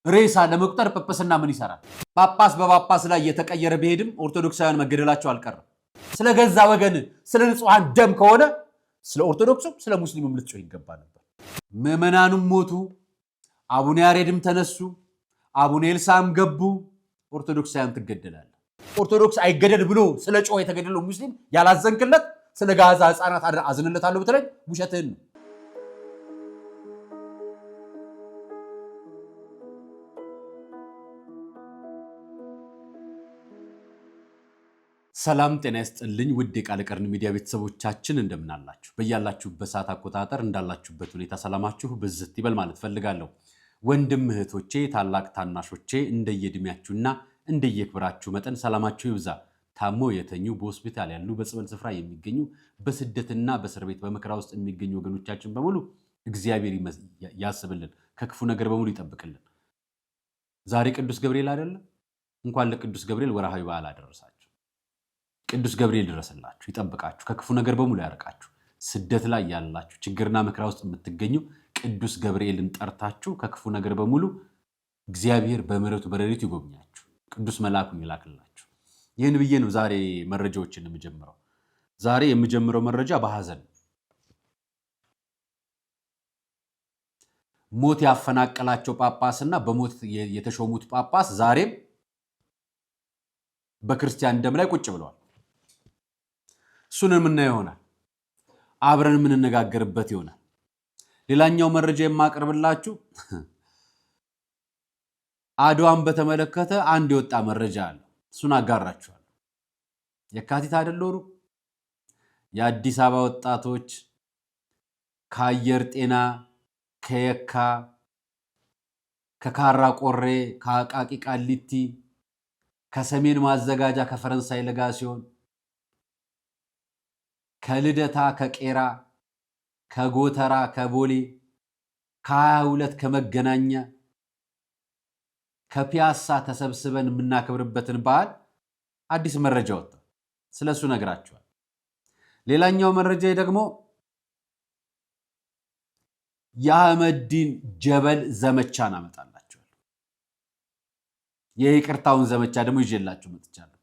ሬሳ ለመቁጠር ጳጳስና ምን ይሰራል? ጳጳስ በጳጳስ ላይ የተቀየረ ቢሄድም ኦርቶዶክሳውያን መገደላቸው አልቀረም። ስለ ገዛ ወገን ስለ ንጹሃን ደም ከሆነ ስለ ኦርቶዶክሱም ስለ ሙስሊሙም ልትጮህ ይገባ ነበር። ምዕመናኑም ሞቱ፣ አቡነ ያሬድም ተነሱ፣ አቡነ ኤልሳም ገቡ። ኦርቶዶክሳውያን ትገደላለ። ኦርቶዶክስ አይገደል ብሎ ስለ ጮህ የተገደለው ሙስሊም ያላዘንክለት ስለ ጋዛ ህፃናት አዝንለታለሁ ብትለኝ ውሸትህን ነው። ሰላም ጤና ይስጥልኝ ውድ የቃል ቀርን ሚዲያ ቤተሰቦቻችን እንደምን አላችሁ? በያላችሁበት ሰዓት አቆጣጠር እንዳላችሁበት ሁኔታ ሰላማችሁ ብዝት ይበል ማለት ፈልጋለሁ። ወንድም እህቶቼ፣ ታላቅ ታናሾቼ እንደየእድሜያችሁና እንደየክብራችሁ መጠን ሰላማችሁ ይብዛ። ታሞ የተኙ በሆስፒታል ያሉ በጸበል ስፍራ የሚገኙ በስደትና በእስር ቤት በመከራ ውስጥ የሚገኙ ወገኖቻችን በሙሉ እግዚአብሔር ያስብልን፣ ከክፉ ነገር በሙሉ ይጠብቅልን። ዛሬ ቅዱስ ገብርኤል አይደለም? እንኳን ለቅዱስ ገብርኤል ወርሃዊ በዓል አደረሳችሁ። ቅዱስ ገብርኤል ድረስላችሁ፣ ይጠብቃችሁ፣ ከክፉ ነገር በሙሉ ያርቃችሁ። ስደት ላይ ያላችሁ ችግርና መከራ ውስጥ የምትገኙ ቅዱስ ገብርኤልን ጠርታችሁ ከክፉ ነገር በሙሉ እግዚአብሔር በምሕረቱ በረድኤቱ ይጎብኛችሁ፣ ቅዱስ መልአኩን ይላክላችሁ። ይህን ብዬ ነው ዛሬ መረጃዎችን የምጀምረው። ዛሬ የምጀምረው መረጃ በሐዘን ሞት ያፈናቀላቸው ጳጳስና በሞት የተሾሙት ጳጳስ ዛሬም በክርስቲያን ደም ላይ ቁጭ ብለዋል። እሱን የምናየው ይሆናል፣ አብረን የምንነጋገርበት ይሆናል። ሌላኛው መረጃ የማቀርብላችሁ አድዋን በተመለከተ አንድ የወጣ መረጃ አለ። እሱን አጋራችኋለሁ። የካቲት አይደል ወሩ? የአዲስ አበባ ወጣቶች ከአየር ጤና፣ ከየካ፣ ከካራ ቆሬ፣ ከአቃቂ ቃሊቲ፣ ከሰሜን ማዘጋጃ፣ ከፈረንሳይ ለጋሲዮን፣ ከልደታ፣ ከቄራ፣ ከጎተራ፣ ከቦሌ፣ ከ22 ከመገናኛ፣ ከፒያሳ ተሰብስበን የምናከብርበትን በዓል አዲስ መረጃ ወጣ። ስለሱ ነግራችኋል። ሌላኛው መረጃ ደግሞ የአህመዲን ጀበል ዘመቻን አመጣላችኋል። የይቅርታውን ዘመቻ ደግሞ ይዤላችሁ መጥቻለሁ።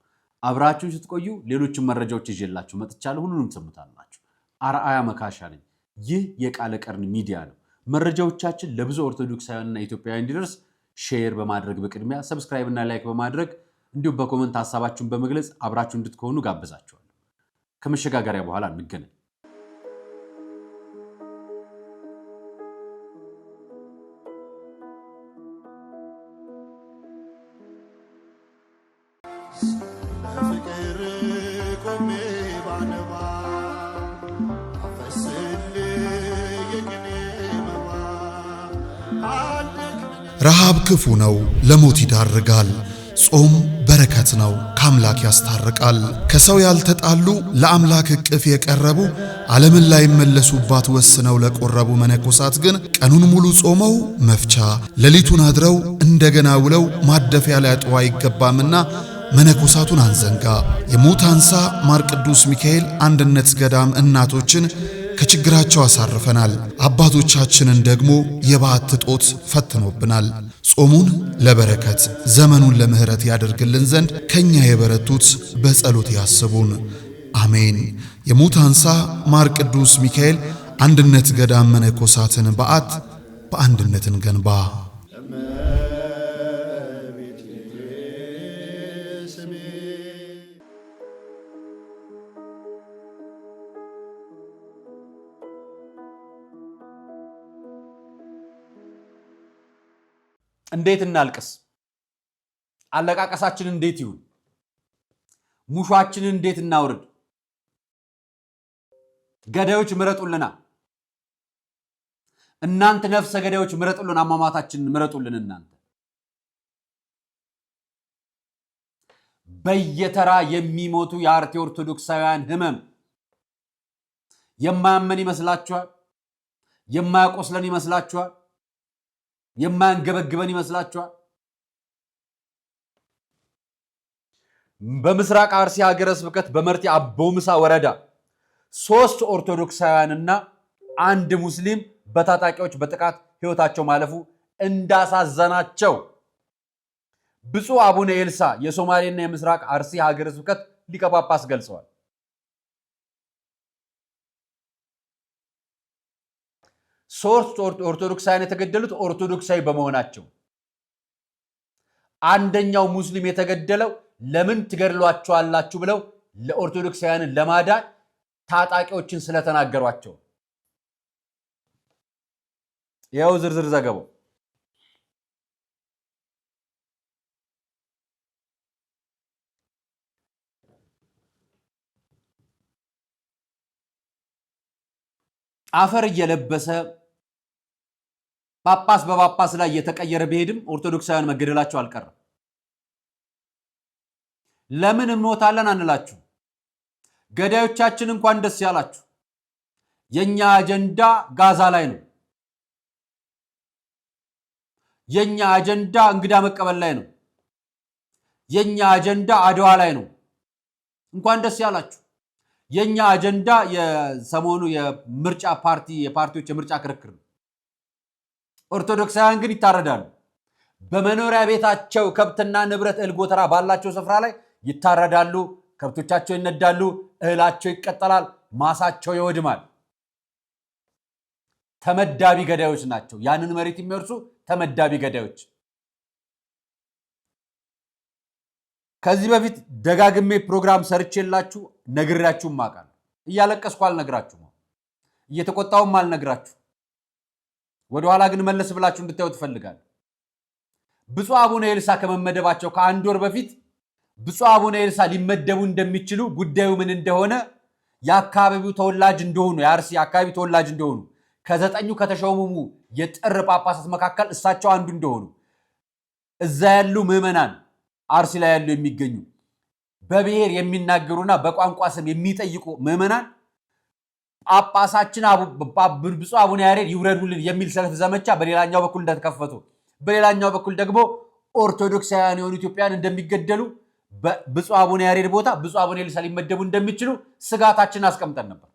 አብራችሁ ስትቆዩ ሌሎችን መረጃዎች ይዤላችሁ መጥቻለሁ። ሁሉንም ትሰሙታላችሁ። አርአያ መካሻ ነኝ። ይህ የቃል ቀርን ሚዲያ ነው። መረጃዎቻችን ለብዙ ኦርቶዶክሳውያንና ኢትዮጵያውያን እንዲደርስ ሼር በማድረግ በቅድሚያ ሰብስክራይብ እና ላይክ በማድረግ እንዲሁም በኮመንት ሐሳባችሁን በመግለጽ አብራችሁ እንድትሆኑ ጋብዛችኋለሁ። ከመሸጋገሪያ በኋላ እንገናኝ። ረሃብ ክፉ ነው፣ ለሞት ይዳርጋል። ጾም በረከት ነው፣ ከአምላክ ያስታርቃል። ከሰው ያልተጣሉ ለአምላክ እቅፍ የቀረቡ ዓለምን ላይ መለሱባት ወስነው ለቆረቡ መነኮሳት ግን ቀኑን ሙሉ ጾመው መፍቻ ሌሊቱን አድረው እንደገና ውለው ማደፊያ ሊያጡ አይገባምና መነኮሳቱን አንዘንጋ። የሙታንሳ ማር ቅዱስ ሚካኤል አንድነት ገዳም እናቶችን ከችግራቸው አሳርፈናል። አባቶቻችንን ደግሞ የበዓት ጦት ፈትኖብናል። ጾሙን ለበረከት ዘመኑን ለምህረት ያደርግልን ዘንድ ከኛ የበረቱት በጸሎት ያስቡን። አሜን። የሙታንሳ ማር ቅዱስ ሚካኤል አንድነት ገዳም መነኮሳትን በዓት በአንድነት እንገንባ። እንዴት እናልቅስ? አለቃቀሳችን እንዴት ይሁን? ሙሿችንን እንዴት እናውርድ? ገዳዮች ምረጡልና፣ እናንተ ነፍሰ ገዳዮች ምረጡልን፣ አሟሟታችንን ምረጡልን። እናንተ በየተራ የሚሞቱ የአርቴ ኦርቶዶክሳውያን ህመም የማያመን ይመስላችኋል? የማያቆስለን ይመስላችኋል? የማንገበግበን ይመስላችኋል? በምስራቅ አርሲ ሀገረ ስብከት በመርቲ አቦምሳ ወረዳ 3 ኦርቶዶክሳውያንና 1 ሙስሊም በታጣቂዎች በጥቃት ህይወታቸው ማለፉ እንዳሳዘናቸው ብፁዕ አቡነ ኤልሳ የሶማሌና የምስራቅ አርሲ ሀገረ ስብከት ሊቀ ጳጳስ ገልጸዋል። ሶስት ኦርቶዶክሳውያን የተገደሉት ኦርቶዶክሳዊ በመሆናቸው፣ አንደኛው ሙስሊም የተገደለው ለምን ትገድሏቸዋላችሁ ብለው ለኦርቶዶክሳውያንን ለማዳን ታጣቂዎችን ስለተናገሯቸው። ይኸው ዝርዝር ዘገባው። አፈር እየለበሰ ጳጳስ በጳጳስ ላይ እየተቀየረ ቢሄድም ኦርቶዶክሳውያን መገደላቸው አልቀረም። ለምን እንሞታለን አንላችሁ። ገዳዮቻችን እንኳን ደስ ያላችሁ። የኛ አጀንዳ ጋዛ ላይ ነው። የኛ አጀንዳ እንግዳ መቀበል ላይ ነው። የኛ አጀንዳ አድዋ ላይ ነው። እንኳን ደስ ያላችሁ። የኛ አጀንዳ የሰሞኑ የምርጫ የፓርቲዎች የምርጫ ክርክር ነው። ኦርቶዶክሳውያን ግን ይታረዳሉ። በመኖሪያ ቤታቸው ከብትና ንብረት እህል ጎተራ ባላቸው ስፍራ ላይ ይታረዳሉ። ከብቶቻቸው ይነዳሉ። እህላቸው ይቀጠላል። ማሳቸው ይወድማል። ተመዳቢ ገዳዮች ናቸው። ያንን መሬት የሚወርሱ ተመዳቢ ገዳዮች። ከዚህ በፊት ደጋግሜ ፕሮግራም ሰርቼላችሁ ነግራችሁም አውቃለሁ። እያለቀስኩ አልነግራችሁም፣ እየተቆጣውም አልነግራችሁ። ወደኋላ ግን መለስ ብላችሁ እንድታዩ ትፈልጋለሁ። ብፁዕ አቡነ ኤልሳ ከመመደባቸው ከአንድ ወር በፊት ብፁዕ አቡነ ኤልሳ ሊመደቡ እንደሚችሉ ጉዳዩ ምን እንደሆነ የአካባቢው ተወላጅ እንደሆኑ የአርሲ አካባቢ ተወላጅ እንደሆኑ ከ9 ከተሾሙ የጥር ጳጳሳት መካከል እሳቸው አንዱ እንደሆኑ እዛ ያሉ ምዕመናን አርሲ ላይ ያሉ የሚገኙ በብሔር የሚናገሩና በቋንቋ ስም የሚጠይቁ ምዕመናን ጳጳሳችን ብፁዕ አቡነ ያሬድ ይውረዱልን የሚል ሰልፍ ዘመቻ በሌላኛው በኩል እንደተከፈቱ፣ በሌላኛው በኩል ደግሞ ኦርቶዶክሳውያን የሆኑ ኢትዮጵያን እንደሚገደሉ ብፁዕ አቡነ ያሬድ ቦታ ብፁዕ አቡነ ኤልሳ ሊመደቡ እንደሚችሉ ስጋታችን አስቀምጠን ነበር።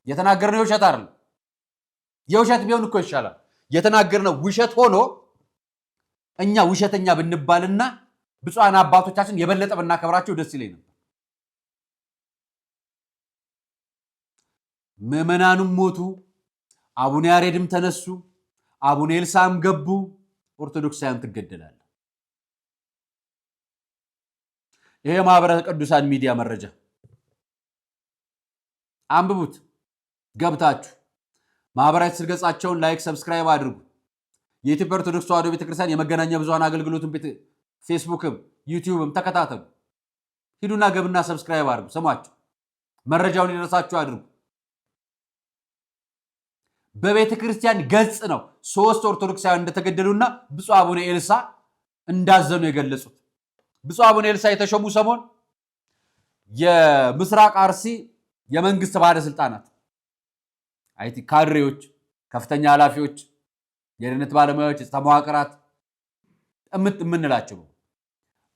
የተናገርነው የውሸት አይደለም። የውሸት ቢሆን እኮ ይሻላል። የተናገርነው ውሸት ሆኖ እኛ ውሸተኛ ብንባልና ብፁዓን አባቶቻችን የበለጠ ብናከብራቸው ደስ ይለኝ ነበር። ምዕመናኑም ሞቱ፣ አቡነ ያሬድም ተነሱ፣ አቡነ ኤልሳም ገቡ። ኦርቶዶክሳውያን ትገደላለ። ይሄ ማህበረ ቅዱሳን ሚዲያ መረጃ አንብቡት ገብታችሁ። ማህበራዊ ስር ገጻቸውን ላይክ፣ ሰብስክራይብ አድርጉ። የኢትዮጵያ ኦርቶዶክስ ተዋሕዶ ቤተክርስቲያን የመገናኛ ብዙሃን አገልግሎትን ፌስቡክም ዩቲዩብም ተከታተሉ። ሂዱና ገብና ሰብስክራይብ አድርጉ። ስሟቸው፣ መረጃውን ይደርሳችሁ አድርጉ። በቤተ ክርስቲያን ገጽ ነው 3 ኦርቶዶክሳውያን እንደተገደሉና ብፁዕ አቡነ ኤልሳ እንዳዘኑ የገለጹት። ብፁዕ አቡነ ኤልሳ የተሾሙ ሰሞን የምስራቅ አርሲ የመንግስት ባለስልጣናት አይቲ ካድሬዎች፣ ከፍተኛ ኃላፊዎች፣ የደህንነት ባለሙያዎች፣ ተመዋቅራት የምንላቸው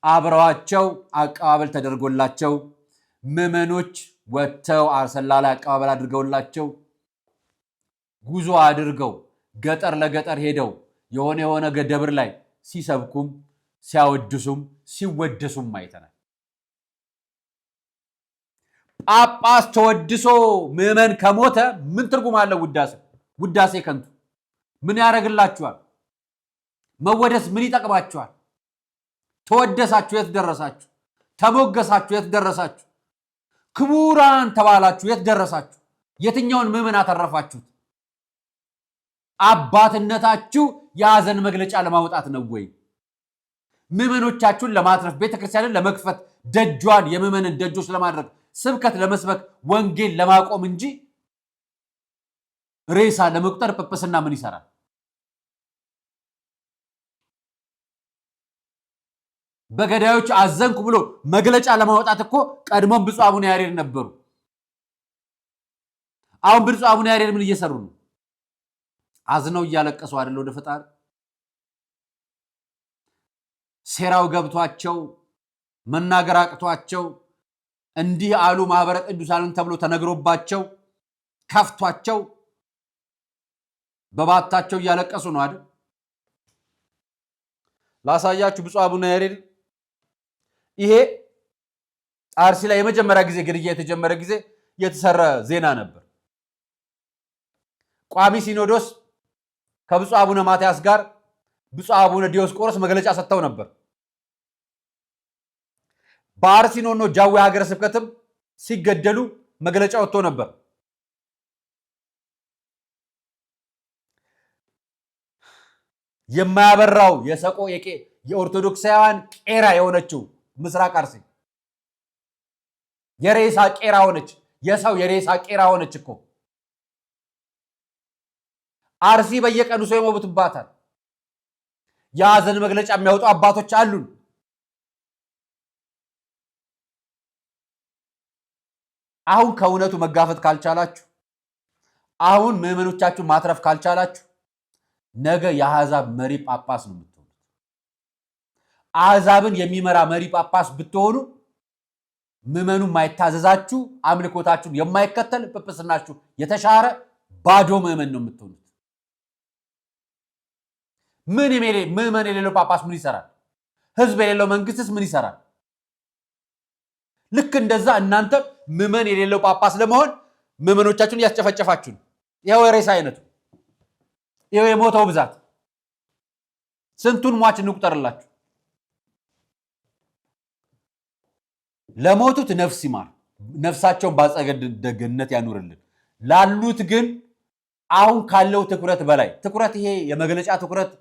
አብረዋቸው አቀባበል ተደርጎላቸው ምዕመኖች ወጥተው አሰላ ላይ አቀባበል አድርገውላቸው ጉዞ አድርገው ገጠር ለገጠር ሄደው የሆነ ደብር ላይ ሲሰብኩም ሲያወድሱም ሲወደሱም አይተናል። ጳጳስ ተወድሶ ምዕመን ከሞተ ምን ትርጉም አለው? ውዳሴ ከንቱ ምን ያደርግላችኋል? መወደስ ምን ይጠቅማችኋል? ተወደሳችሁ የት ደረሳችሁ? ተሞገሳችሁ የት ደረሳችሁ? ክቡራን ተባላችሁ የት ደረሳችሁ? የትኛውን ምዕመን አተረፋችሁት? አባትነታችሁ የሐዘን መግለጫ ለማውጣት ነው ወይ? ምዕመኖቻችሁን ለማትረፍ ቤተክርስቲያንን ለመክፈት ደጇን የምዕመንን ደጆች ለማድረግ ስብከት ለመስበክ ወንጌል ለማቆም እንጂ ሬሳ ለመቁጠር ጵጵስና ምን ይሰራል? በገዳዮች አዘንኩ ብሎ መግለጫ ለማውጣት እኮ ቀድሞም ብፁዕ አቡነ ያሬድ ነበሩ። አሁን ብፁዕ አቡነ ያሬድ ምን እየሰሩ ነው? አዝነው እያለቀሱ አይደል ወደ ፈጣሪ? ሴራው ገብቷቸው መናገር አቅቷቸው እንዲህ አሉ ማህበረ ቅዱሳንን ተብሎ ተነግሮባቸው ከፍቷቸው በባታቸው እያለቀሱ ነው አይደል? ላሳያችሁ ብፁዕ አቡነ ያሬድ ይሄ አርሲ ላይ የመጀመሪያ ጊዜ ግድያ የተጀመረ ጊዜ የተሰራ ዜና ነበር። ቋሚ ሲኖዶስ ከብፁዕ አቡነ ማትያስ ጋር ብፁዕ አቡነ ዲዮስቆሮስ መግለጫ ሰጥተው ነበር። በአርሲ ኖኖ ጃዊ ሀገረ ስብከትም ሲገደሉ መግለጫ ወጥቶ ነበር። የማያበራው የሰቆ የኦርቶዶክሳውያን ቄራ የሆነችው ምስራቅ አርሲ የሬሳ ቄራ ሆነች። የሰው የሬሳ ቄራ ሆነች እኮ አርሲ። በየቀኑ ሰው ይሞቱባታል። የሐዘን መግለጫ የሚያወጡ አባቶች አሉን። አሁን ከእውነቱ መጋፈጥ ካልቻላችሁ፣ አሁን ምዕመኖቻችሁ ማትረፍ ካልቻላችሁ ነገ የአሕዛብ መሪ ጳጳስ ነው የምትሆኑት። አሕዛብን የሚመራ መሪ ጳጳስ ብትሆኑ ምዕመኑ የማይታዘዛችሁ፣ አምልኮታችሁን የማይከተል ጵጵስናችሁ የተሻረ ባዶ ምዕመን ነው የምትሆኑት። ምዕመን የሌለው ጳጳስ ምን ይሰራል? ህዝብ የሌለው መንግስትስ ምን ይሰራል? ልክ እንደዛ እናንተ ምዕመን የሌለው ጳጳስ ለመሆን ምዕመኖቻችሁን እያስጨፈጨፋችሁ ነው። ይኸው የሬሳ አይነቱ፣ ይኸው የሞተው ብዛት። ስንቱን ሟች እንቁጠርላችሁ። ለሞቱት ነፍስ ይማር፣ ነፍሳቸውን በአጸደ ገነት ያኑርልን። ላሉት ግን አሁን ካለው ትኩረት በላይ ትኩረት፣ ይሄ የመግለጫ ትኩረት፣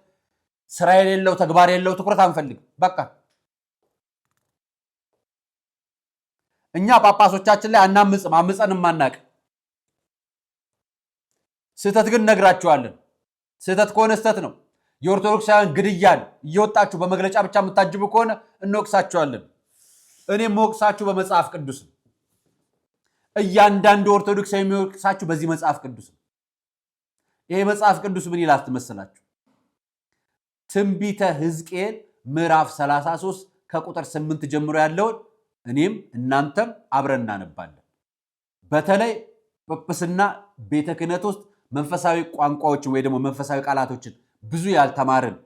ስራ የሌለው ተግባር የሌለው ትኩረት አንፈልግም። በቃ እኛ ጳጳሶቻችን ላይ አናምጽም፣ አምፀንም አናቅ። ስህተት ግን ነግራችኋለን። ስህተት ከሆነ ስህተት ነው። የኦርቶዶክሳውያን ግድያን እየወጣችሁ በመግለጫ ብቻ የምታጅቡ ከሆነ እንወቅሳችኋለን። እኔም ወቅሳችሁ በመጽሐፍ ቅዱስ፣ እያንዳንዱ ኦርቶዶክሳዊ የሚወቅሳችሁ በዚህ መጽሐፍ ቅዱስ። ይሄ መጽሐፍ ቅዱስ ምን ይላል ትመስላችሁ? ትንቢተ ሕዝቅኤል ምዕራፍ 33 ከቁጥር 8 ጀምሮ ያለውን እኔም እናንተም አብረን እናነባለን። በተለይ ጵጵስና ቤተ ክህነት ውስጥ መንፈሳዊ ቋንቋዎችን ወይ ደግሞ መንፈሳዊ ቃላቶችን ብዙ ያልተማርን፣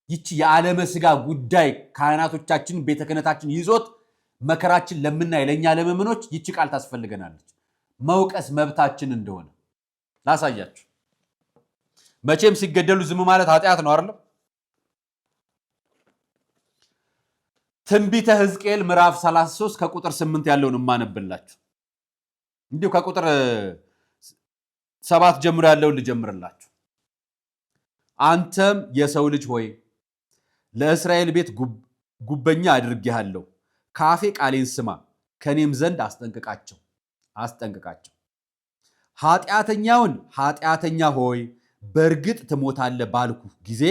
ይቺ የዓለመ ሥጋ ጉዳይ ካህናቶቻችን ቤተ ክህነታችን ይዞት መከራችን ለምናይ ለእኛ ለምእመኖች ይቺ ቃል ታስፈልገናለች። መውቀስ መብታችን እንደሆነ ላሳያችሁ። መቼም ሲገደሉ ዝም ማለት ኃጢአት ነው አይደለም? ትንቢተ ሕዝቅኤል ምዕራፍ 33 ከቁጥር 8 ያለውን የማነብላችሁ፣ እንዲሁ ከቁጥር 7 ጀምሮ ያለውን ልጀምርላችሁ። አንተም የሰው ልጅ ሆይ ለእስራኤል ቤት ጉበኛ አድርጌሃለሁ። ካፌ ቃሌን ስማ፣ ከኔም ዘንድ አስጠንቅቃቸው። ኃጢአተኛውን ኃጢአተኛ ሆይ በእርግጥ ትሞታለህ ባልኩ ጊዜ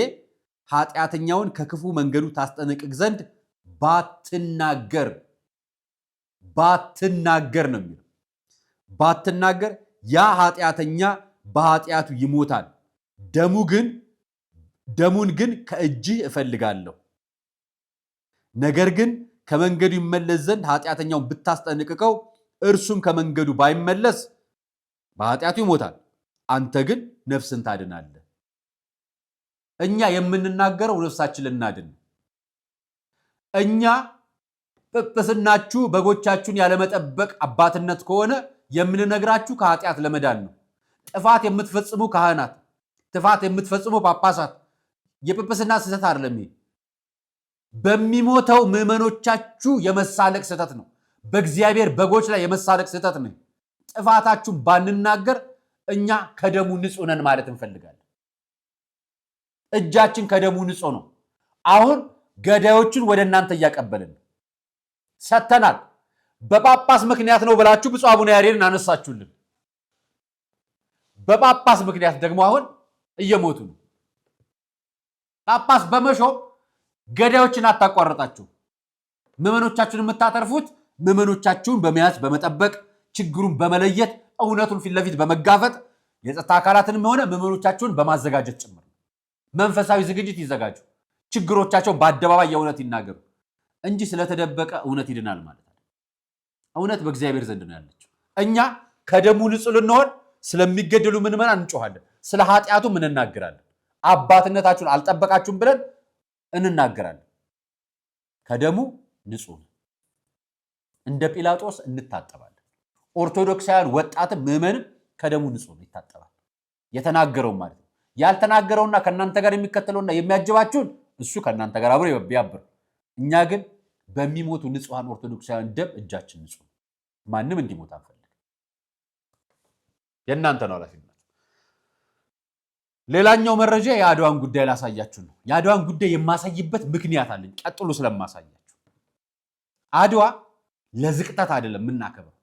ኃጢአተኛውን ከክፉ መንገዱ ታስጠነቅቅ ዘንድ ባትናገር ነው የሚለው። ባትናገር ያ ኃጢአተኛ በኃጢአቱ ይሞታል፣ ደሙን ግን ከእጅህ እፈልጋለሁ። ነገር ግን ከመንገዱ ይመለስ ዘንድ ኃጢአተኛውን ብታስጠነቅቀው እርሱም ከመንገዱ ባይመለስ በኃጢአቱ ይሞታል፣ አንተ ግን ነፍስን ታድናለህ። እኛ የምንናገረው ነፍሳችን ልናድን። እኛ ጵጵስናችሁ በጎቻችሁን ያለመጠበቅ አባትነት ከሆነ የምንነግራችሁ ከኃጢአት ለመዳን ነው። ጥፋት የምትፈጽሙ ካህናት፣ ጥፋት የምትፈጽሙ ጳጳሳት የጵጵስና ስህተት አይደለም። ይሄ በሚሞተው ምዕመኖቻችሁ የመሳለቅ ስህተት ነው። በእግዚአብሔር በጎች ላይ የመሳለቅ ስህተት ነው። ጥፋታችሁን ባንናገር እኛ ከደሙ ንጹህ ነን ማለት እንፈልጋለን። እጃችን ከደሙ ንጹህ ነው። አሁን ገዳዮችን ወደ እናንተ እያቀበልን ሰተናል። በጳጳስ ምክንያት ነው ብላችሁ ብፁዕ አቡነ ያሬድን አነሳችሁልን። በጳጳስ ምክንያት ደግሞ አሁን እየሞቱ ነው። ጳጳስ በመሾም ገዳዮችን አታቋርጣችሁ። ምዕመኖቻችሁን የምታተርፉት ምዕመኖቻችሁን በመያዝ በመጠበቅ ችግሩን በመለየት እውነቱን ፊት ለፊት በመጋፈጥ የጸጥታ አካላትንም ሆነ ምዕመኖቻችሁን በማዘጋጀት ጭምር። መንፈሳዊ ዝግጅት ይዘጋጁ። ችግሮቻቸውን በአደባባይ የእውነት ይናገሩ እንጂ ስለተደበቀ እውነት ይድናል ማለት አይደለም። እውነት በእግዚአብሔር ዘንድ ነው ያለችው። እኛ ከደሙ ንጹህ ልንሆን ስለሚገደሉ ምዕመናን እንጮሃለን፣ ስለ ኃጢአቱ ምን እናገራለን። አባትነታችሁን አልጠበቃችሁም ብለን እንናገራለን። ከደሙ ንጹህ እንደ ጲላጦስ እንታጠባለን። ኦርቶዶክሳውያን ወጣትም ምዕመንም ከደሙ ንጹህ ይታጠባል። የተናገረው ማለት ነው። ያልተናገረውና ከናንተ ጋር የሚከተለውና የሚያጅባችሁን እሱ ከናንተ ጋር አብሮ ቢያብር፣ እኛ ግን በሚሞቱ ንጹሃን ኦርቶዶክሳውያን ደም እጃችን ንጹህ፣ ማንም እንዲሞት አንፈልግ። የእናንተ ነው ኃላፊነት። ሌላኛው መረጃ የአድዋን ጉዳይ ላሳያችሁ ነው። የአድዋን ጉዳይ የማሳይበት ምክንያት አለኝ፣ ቀጥሎ ስለማሳያችሁ። አድዋ ለዝቅጠት አይደለም የምናከብረው፣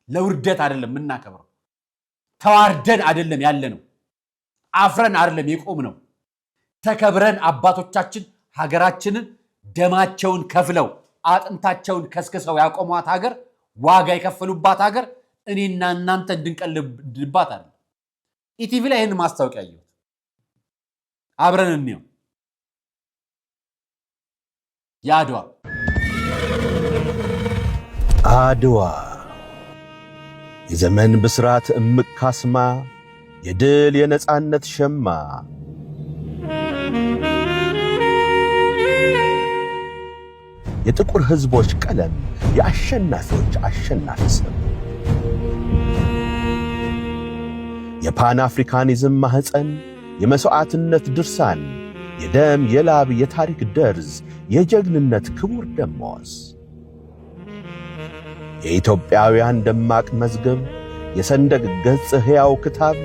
ለውርደት አይደለም የምናከብረው፣ ተዋርደን አይደለም ያለነው፣ አፍረን አይደለም የቆምነው። ተከብረን አባቶቻችን ሀገራችንን ደማቸውን ከፍለው አጥንታቸውን ከስክሰው ያቆሟት ሀገር፣ ዋጋ የከፈሉባት ሀገር እኔና እናንተ እንድንቀልድባት አይደለም። ኢቲቪ ላይ ይህን ማስታወቂያ አየሁት። አብረን እንየው። የአድዋ አድዋ የዘመን ብስራት እምቅ ካስማ፣ የድል የነጻነት ሸማ፣ የጥቁር ሕዝቦች ቀለም፣ የአሸናፊዎች አሸናፊ ስም፣ የፓን አፍሪካኒዝም ማህፀን፣ የመስዋዕትነት ድርሳን፣ የደም የላብ የታሪክ ደርዝ፣ የጀግንነት ክቡር ደሞዝ፣ የኢትዮጵያውያን ደማቅ መዝገብ፣ የሰንደቅ ገጽ ሕያው ክታብ፣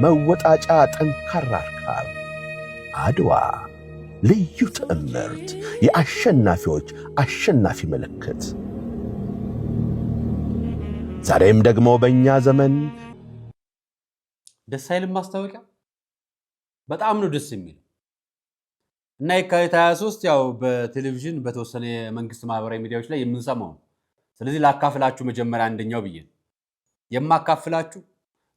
መወጣጫ ጠንካራ ርካብ። አድዋ ልዩ ትዕምርት፣ የአሸናፊዎች አሸናፊ ምልክት። ዛሬም ደግሞ በእኛ ዘመን ደስ አይልም? ማስታወቂያ በጣም ነው ደስ የሚል እና የካቲት 23 ያው በቴሌቪዥን በተወሰነ የመንግስት ማህበራዊ ሚዲያዎች ላይ የምንሰማው። ስለዚህ ላካፍላችሁ መጀመሪያ አንደኛው ብዬ የማካፍላችሁ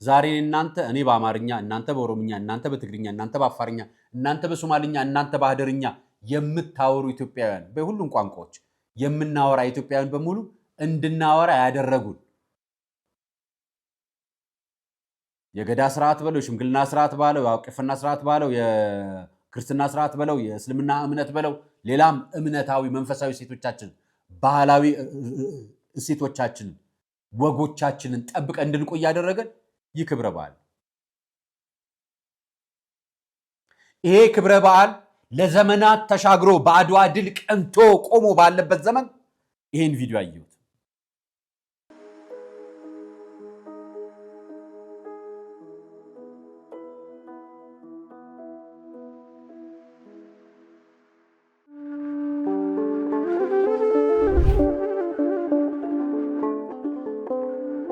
ዛሬ እናንተ እኔ በአማርኛ እናንተ በኦሮምኛ እናንተ በትግርኛ እናንተ በአፋርኛ እናንተ በሶማሊኛ እናንተ በሀደርኛ የምታወሩ ኢትዮጵያውያን በሁሉም ቋንቋዎች የምናወራ ኢትዮጵያውያን በሙሉ እንድናወራ ያደረጉን የገዳ ስርዓት በለው የሽምግልና ስርዓት ባለው የአውቅፍና ስርዓት ባለው የክርስትና ስርዓት በለው የእስልምና እምነት በለው ሌላም እምነታዊ መንፈሳዊ ሴቶቻችን ባህላዊ እሴቶቻችን ወጎቻችንን ጠብቀን እንድንቆይ ያደረገን ይህ ክብረ በዓል። ይሄ ክብረ በዓል ለዘመናት ተሻግሮ በአድዋ ድል ቀንቶ ቆሞ ባለበት ዘመን ይሄን ቪዲዮ አየሁት።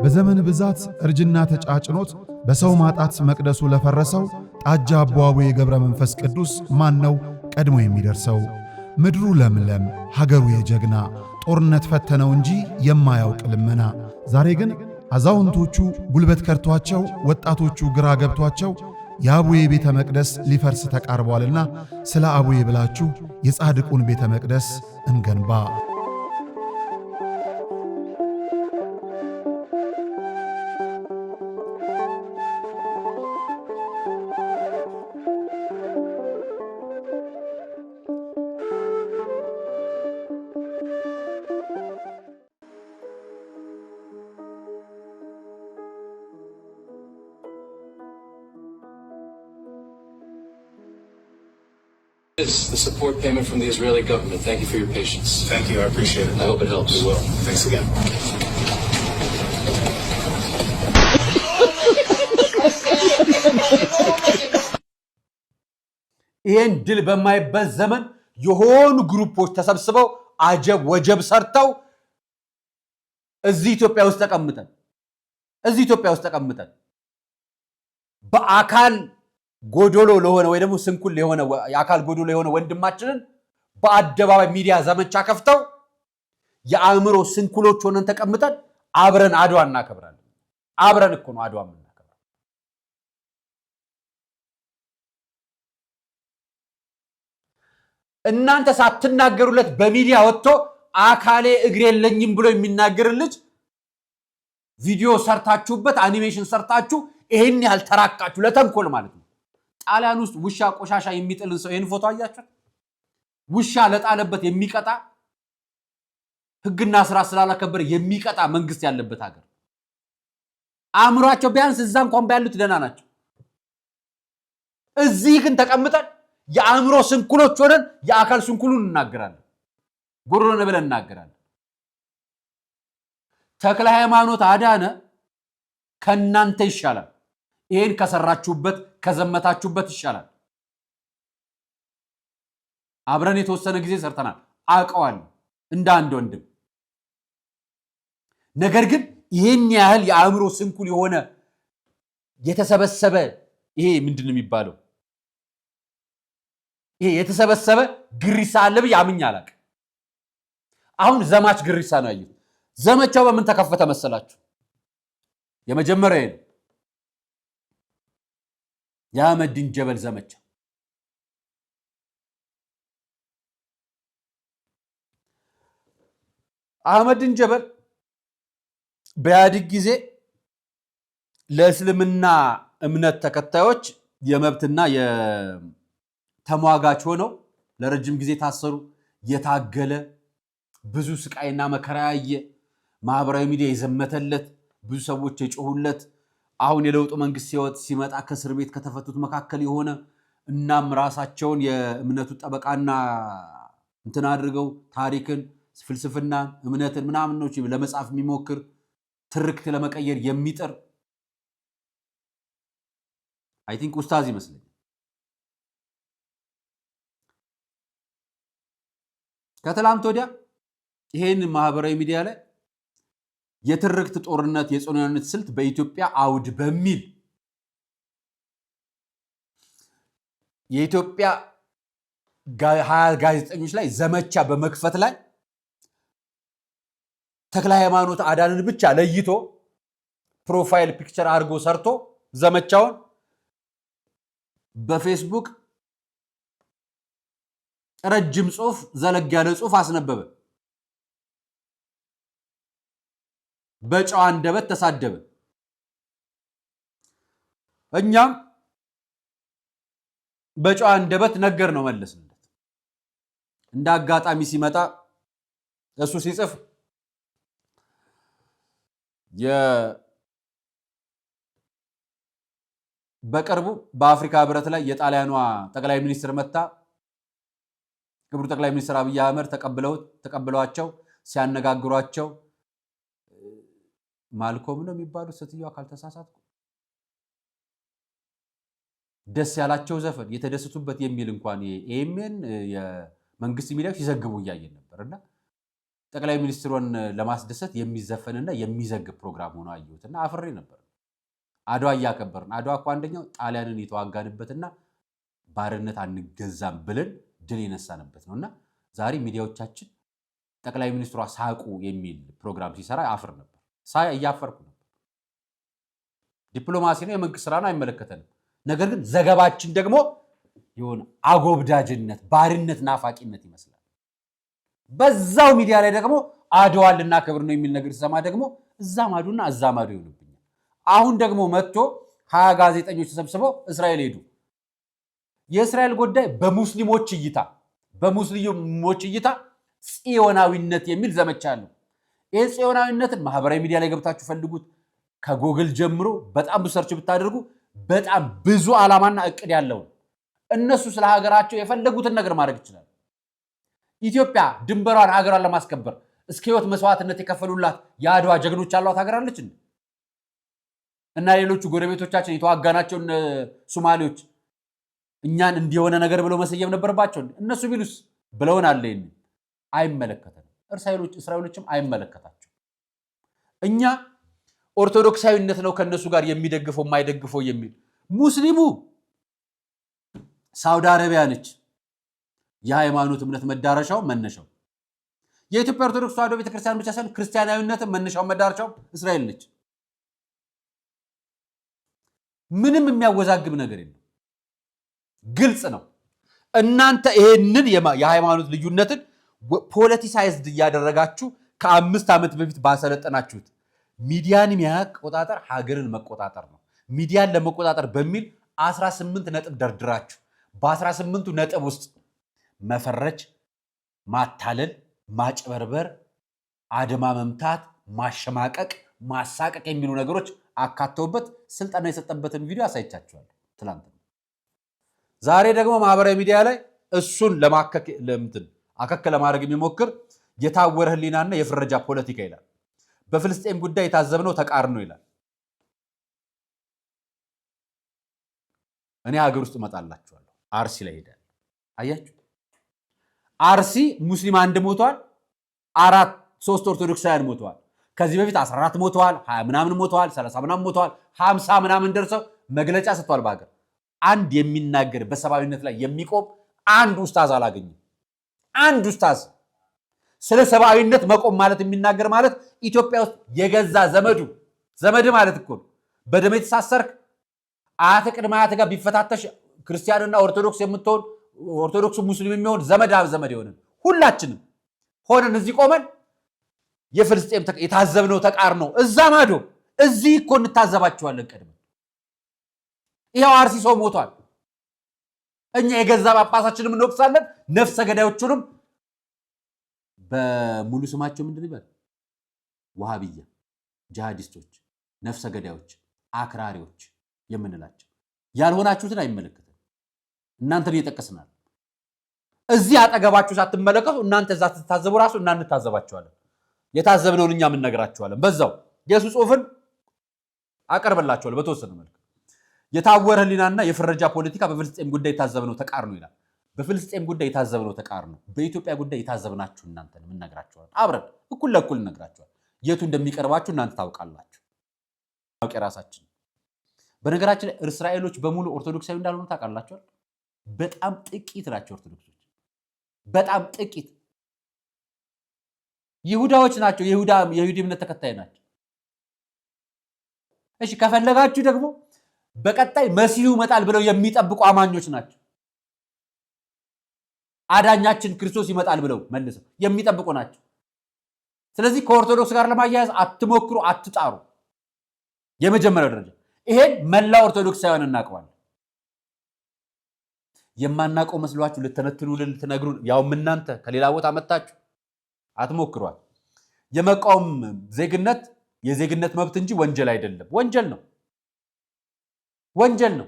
በዘመን ብዛት እርጅና ተጫጭኖት በሰው ማጣት መቅደሱ ለፈረሰው ጣጃ አቦአቡዬ ገብረ መንፈስ ቅዱስ ማን ነው ቀድሞ የሚደርሰው? ምድሩ ለምለም ሀገሩ የጀግና ጦርነት ፈተነው እንጂ የማያውቅ ልመና። ዛሬ ግን አዛውንቶቹ ጉልበት ከርቷቸው ወጣቶቹ ግራ ገብቷቸው የአቡዬ ቤተ መቅደስ ሊፈርስ ተቃርቧልና ስለ አቡዬ ብላችሁ የጻድቁን ቤተ መቅደስ እንገንባ። The support payment from the Israeli government. Thank you for your patience. Thank you. I appreciate it. I hope it helps. It will. Thanks again. ይሄን ድል በማይበት ዘመን የሆኑ ግሩፖች ተሰብስበው አጀብ ወጀብ ሰርተው እዚህ ኢትዮጵያ ውስጥ ተቀምጠን በአካል ጎዶሎ ለሆነ ወይ ደግሞ ስንኩል ለሆነ የአካል ጎዶሎ የሆነ ወንድማችንን በአደባባይ ሚዲያ ዘመቻ ከፍተው የአእምሮ ስንኩሎች ሆነን ተቀምጠን አብረን አድዋ እናከብራለን። አብረን እኮ ነው አድዋ የምናከብረው። እናንተ ሳትናገሩለት በሚዲያ ወጥቶ አካሌ እግሬ የለኝም ብሎ የሚናገር ልጅ ቪዲዮ ሰርታችሁበት አኒሜሽን ሰርታችሁ ይሄን ያህል ተራቃችሁ ለተንኮል ማለት ነው። ጣሊያን ውስጥ ውሻ ቆሻሻ የሚጥልን ሰው ይሄን ፎቶ አያችሁ? ውሻ ለጣለበት የሚቀጣ ህግና ስራ ስላላከበረ የሚቀጣ መንግስት ያለበት ሀገር አእምሯቸው ቢያንስ እዛ እንኳን ባያሉት ደህና ናቸው። እዚህ ግን ተቀምጠን የአእምሮ ስንኩሎች ሆነን የአካል ስንኩሉን እናገራለን፣ ጎሮነ ብለን እናገራለን። ተክለ ሃይማኖት አዳነ ከናንተ ይሻላል። ይሄን ከሰራችሁበት ከዘመታችሁበት ይሻላል። አብረን የተወሰነ ጊዜ ሰርተናል፣ አውቀዋለሁ እንደ አንድ ወንድም። ነገር ግን ይሄን ያህል የአእምሮ ስንኩል የሆነ የተሰበሰበ ይሄ ምንድነው የሚባለው? ይሄ የተሰበሰበ ግሪሳ አለ ብዬ አምኜ አላውቅም። አሁን ዘማች ግሪሳ ነው ያየሁት። ዘመቻው በምን ተከፈተ መሰላችሁ? የመጀመሪያው ነው የአህመዲን ጀበል ዘመቻ። አህመዲን ጀበል በኢህአዴግ ጊዜ ለእስልምና እምነት ተከታዮች የመብትና የተሟጋች ሆነው ለረጅም ጊዜ ታሰሩ፣ የታገለ ብዙ ስቃይና መከራ ያየ ማህበራዊ ሚዲያ የዘመተለት ብዙ ሰዎች የጮሁለት አሁን የለውጡ መንግስት ሲመጣ ከእስር ቤት ከተፈቱት መካከል የሆነ እናም ራሳቸውን የእምነቱ ጠበቃና እንትን አድርገው ታሪክን፣ ፍልስፍናን፣ እምነትን ምናምን ነው ለመጻፍ የሚሞክር ትርክት ለመቀየር የሚጥር አይ ቲንክ ኡስታዝ ይመስለኛል። ከትላንት ወዲያ ይሄን ማህበራዊ ሚዲያ ላይ የትርክት ጦርነት የጽኑነት ስልት በኢትዮጵያ አውድ በሚል የኢትዮጵያ ጋዜጠኞች ላይ ዘመቻ በመክፈት ላይ ተክለ ሃይማኖት አዳንን ብቻ ለይቶ ፕሮፋይል ፒክቸር አድርጎ ሰርቶ ዘመቻውን በፌስቡክ ረጅም ጽሁፍ ዘለግ ያለ ጽሁፍ አስነበበ። በጨዋ አንደበት ተሳደበ። እኛም በጨዋ አንደበት ነገር ነው መለስንለት። እንደ አጋጣሚ ሲመጣ እሱ ሲጽፍ በቅርቡ በአፍሪካ ህብረት ላይ የጣሊያኗ ጠቅላይ ሚኒስትር መጣ ክቡር ጠቅላይ ሚኒስትር አብይ አህመድ ተቀብለዋቸው ሲያነጋግሯቸው ማልኮም ነው የሚባሉት ሴትዮዋ ካልተሳሳትኩ ደስ ያላቸው ዘፈን የተደሰቱበት የሚል እንኳን የኤምኤን የመንግስት ሚዲያዎች ሲዘግቡ እያየን ነበርና ጠቅላይ ሚኒስትሩን ለማስደሰት የሚዘፈንና የሚዘግብ ፕሮግራም ሆኖ አየሁትና አፍሬ ነበር። አድዋ እያከበርን አድዋ እኮ አንደኛው ጣሊያንን የተዋጋንበትና ባርነት አንገዛም ብለን ድል የነሳንበት ነውና ዛሬ ሚዲያዎቻችን ጠቅላይ ሚኒስትሯ ሳቁ የሚል ፕሮግራም ሲሰራ አፍር ነበር። እያፈርኩ ነበር። ዲፕሎማሲ ነው፣ የመንግስት ስራ ነው፣ አይመለከተንም። ነገር ግን ዘገባችን ደግሞ የሆነ አጎብዳጅነት፣ ባርነት፣ ናፋቂነት ይመስላል። በዛው ሚዲያ ላይ ደግሞ አድዋን ልናከብር ነው የሚል ነገር ሲሰማ ደግሞ እዛ ማዶና እዛ ማዶ ይሆንብኛል። አሁን ደግሞ መጥቶ 20 ጋዜጠኞች ተሰብስበው እስራኤል ሄዱ። የእስራኤል ጉዳይ በሙስሊሞች እይታ ጽዮናዊነት የሚል ዘመቻ አለው። ይህ ጽዮናዊነትን ማህበራዊ ሚዲያ ላይ ገብታችሁ ፈልጉት። ከጎግል ጀምሮ በጣም ብዙ ሰርች ብታደርጉ በጣም ብዙ ዓላማና እቅድ ያለው እነሱ ስለ ሀገራቸው የፈለጉትን ነገር ማድረግ ይችላል። ኢትዮጵያ ድንበሯን ሀገሯን ለማስከበር እስከ ህይወት መስዋዕትነት የከፈሉላት የአድዋ ጀግኖች ያሏት ሀገር አለች እና ሌሎቹ ጎረቤቶቻችን የተዋጋናቸው ሶማሌዎች እኛን እንዲሆነ ነገር ብለው መሰየም ነበርባቸው። እነሱ ቢሉስ ብለውን አለ። አይመለከተንም። እስራኤሎችም አይመለከታቸው። እኛ ኦርቶዶክሳዊነት ነው ከነሱ ጋር የሚደግፈው የማይደግፈው የሚል ሙስሊሙ ሳውዲ አረቢያ ነች የሃይማኖት እምነት መዳረሻው መነሻው። የኢትዮጵያ ኦርቶዶክስ ተዋሕዶ ቤተክርስቲያን ብቻ ሳይሆን ክርስቲያናዊነትም መነሻው መዳረሻው እስራኤል ነች። ምንም የሚያወዛግብ ነገር የለም። ግልጽ ነው። እናንተ ይሄንን የሃይማኖት ልዩነትን ፖለቲሳይዝድ እያደረጋችሁ ከ5 ዓመት በፊት ባሰለጠናችሁት ሚዲያን መቆጣጠር ሀገርን መቆጣጠር ነው። ሚዲያን ለመቆጣጠር በሚል 18 ነጥብ ደርድራችሁ በ18ቱ ነጥብ ውስጥ መፈረጅ፣ ማታለል፣ ማጭበርበር፣ አድማ መምታት፣ ማሸማቀቅ፣ ማሳቀቅ የሚሉ ነገሮች አካተውበት ስልጠና የሰጠበትን ቪዲዮ አሳይቻችኋለሁ ትላንት። ዛሬ ደግሞ ማህበራዊ ሚዲያ ላይ እሱን አከክ ለማድረግ የሚሞክር የታወረ ህሊናና የፍረጃ ፖለቲካ ይላል። በፍልስጤም ጉዳይ የታዘብነው ተቃርኖ ይላል። እኔ ሀገር ውስጥ እመጣላችኋለሁ። አርሲ ላይ ሄዳል። አያችሁ፣ አርሲ ሙስሊም አንድ ሞቷል፣ 3 ኦርቶዶክሳውያን ሞተዋል። ከዚህ በፊት 14 ሞተዋል፣ 20 ምናምን ሞተዋል፣ 30 ምናምን ሞተዋል፣ 50 ምናምን ደርሰው መግለጫ ሰጥቷል። በሀገር አንድ የሚናገር በሰብአዊነት ላይ የሚቆም አንድ ኡስታዝ አላገኘም። አንድ ኡስታዝ ስለ ሰብአዊነት መቆም ማለት የሚናገር ማለት ኢትዮጵያ ውስጥ የገዛ ዘመድ ማለት እኮ ነው። በደም የተሳሰርክ አያተ ቅድመ አያተ ጋር ቢፈታተሽ ክርስቲያንና ኦርቶዶክስ የምትሆን ኦርቶዶክስ ሙስሊም የሚሆን ዘመድ የሆነን ሁላችንም ሆነን እዚህ ቆመን የፍልስጤም የታዘብነው ተቃርኖ እዛ ማዶ እዚህ እኮ እንታዘባቸዋለን። ቀድመን ይሄው አርሲ ሰው ሞቷል። እኛ የገዛ ጳጳሳችንም እንወቅሳለን፣ ነፍሰ ገዳዮቹንም በሙሉ ስማቸው ምንድን ይባል? ወሃቢያ፣ ጂሃዲስቶች፣ ነፍሰ ገዳዮች፣ አክራሪዎች የምንላቸው ያልሆናችሁትን አይመለከትም። እናንተን እየጠቀስናል። እዚህ አጠገባችሁ ሳትመለከቱ እናንተ እዛ ትታዘቡ ራሱ እናንታዘባቸዋለን። የታዘብነውን እኛ ምን ነግራችኋለን። በዛው የሱ ጽሑፍን አቀርብላችኋል በተወሰነ መልኩ። የታወረ ህሊናና የፍረጃ ፖለቲካ በፍልስጤም ጉዳይ የታዘብነው ተቃርኖ ይላል። በፍልስጤም ጉዳይ የታዘብነው ተቃርኖ፣ በኢትዮጵያ ጉዳይ የታዘብናችሁ እናንተን ምን ነግራችኋለን። አብረን እኩል ለእኩል ነግራችኋል። የቱ እንደሚቀርባችሁ እናንተ ታውቃላችሁ። ታውቂ ራሳችን። በነገራችን ላይ እስራኤሎች በሙሉ ኦርቶዶክሳዊ እንዳልሆኑ ታውቃላችኋል። በጣም ጥቂት ናቸው ኦርቶዶክሶች፣ በጣም ጥቂት ይሁዳዎች ናቸው። የይሁዲ እምነት ተከታይ ናቸው። እሺ ከፈለጋችሁ ደግሞ በቀጣይ መሲሁ ይመጣል ብለው የሚጠብቁ አማኞች ናቸው። አዳኛችን ክርስቶስ ይመጣል ብለው መልሰው የሚጠብቁ ናቸው። ስለዚህ ከኦርቶዶክስ ጋር ለማያያዝ አትሞክሩ፣ አትጣሩ። የመጀመሪያው ደረጃ ይሄን መላ ኦርቶዶክሳውያን እናውቀዋለን። የማናውቀው መስሏችሁ ልትነትኑልን ልትነግሩን ያውም እናንተ ከሌላ ቦታ መጣችሁ አትሞክሯል። የመቃወም ዜግነት የዜግነት መብት እንጂ ወንጀል አይደለም። ወንጀል ነው፣ ወንጀል ነው።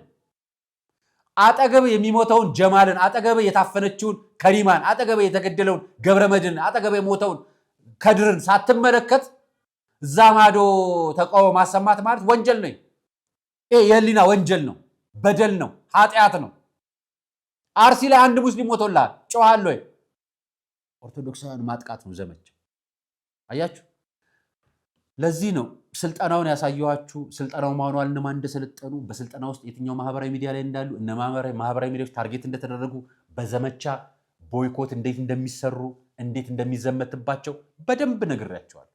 አጠገብ የሚሞተውን ጀማልን፣ አጠገብ የታፈነችውን ከሪማን፣ አጠገብ የተገደለውን ገብረመድን፣ አጠገብ የሞተውን ከድርን ሳትመለከት እዛ ማዶ ተቃውሞ ማሰማት ማለት ወንጀል ነው። ይሄ የህሊና ወንጀል ነው፣ በደል ነው፣ ኃጢአት ነው። አርሲ ላይ አንድ ሙስሊም ሞቶላል፣ ጮሃል ወይ? ኦርቶዶክሳውያን ማጥቃት ነው ዘመቻው። አያችሁ፣ ለዚህ ነው ስልጠናውን ያሳየኋችሁ። ስልጠናው ማኑዋል እነማን እንደሰለጠኑ፣ በስልጠና ውስጥ የትኛው ማህበራዊ ሚዲያ ላይ እንዳሉ፣ እነ ማህበራዊ ሚዲያዎች ታርጌት እንደተደረጉ፣ በዘመቻ ቦይኮት እንዴት እንደሚሰሩ፣ እንዴት እንደሚዘመትባቸው በደንብ ነግራችኋለሁ።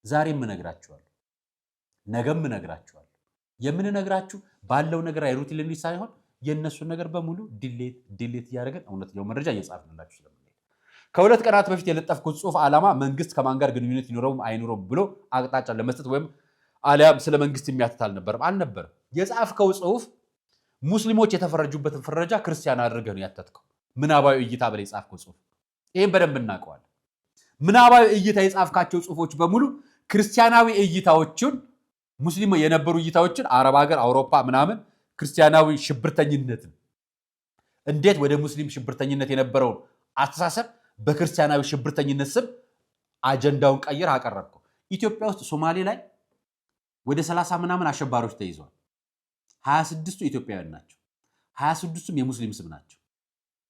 ዛሬም እነግራችኋለሁ፣ ነገም እነግራችኋለሁ። የምንነግራችሁ ባለው ነገር አይሩት ልንል ሳይሆን የእነሱን ነገር በሙሉ ዲሌት እያደረገን እውነተኛው መረጃ እየጻፍንላችሁ ስለምንሄድ። ከሁለት ቀናት በፊት የለጠፍኩት ጽሑፍ ዓላማ መንግስት ከማን ጋር ግንኙነት ይኖረውም አይኖረውም ብሎ አቅጣጫ ለመስጠት ወይም አሊያም ስለ መንግስት የሚያትት አልነበረም። የጻፍከው ጽሑፍ ሙስሊሞች የተፈረጁበትን ፍረጃ ክርስቲያን አድርገህ ነው ያተትከው። ምናባዊ እይታ ብለህ የጻፍከው ጽሑፍ፣ ይህም በደንብ እናውቀዋለን። ምናባዊ እይታ የጻፍካቸው ጽሑፎች በሙሉ ክርስቲያናዊ እይታዎችን ሙስሊም የነበሩ እይታዎችን አረብ ሀገር፣ አውሮፓ ምናምን ክርስቲያናዊ ሽብርተኝነትን እንዴት ወደ ሙስሊም ሽብርተኝነት የነበረውን አስተሳሰብ በክርስቲያናዊ ሽብርተኝነት ስም አጀንዳውን ቀይር አቀረብከው። ኢትዮጵያ ውስጥ ሶማሌ ላይ ወደ 30 ምናምን አሸባሪዎች ተይዘዋል። 26ቱ ኢትዮጵያውያን ናቸው፣ 26ቱም የሙስሊም ስም ናቸው።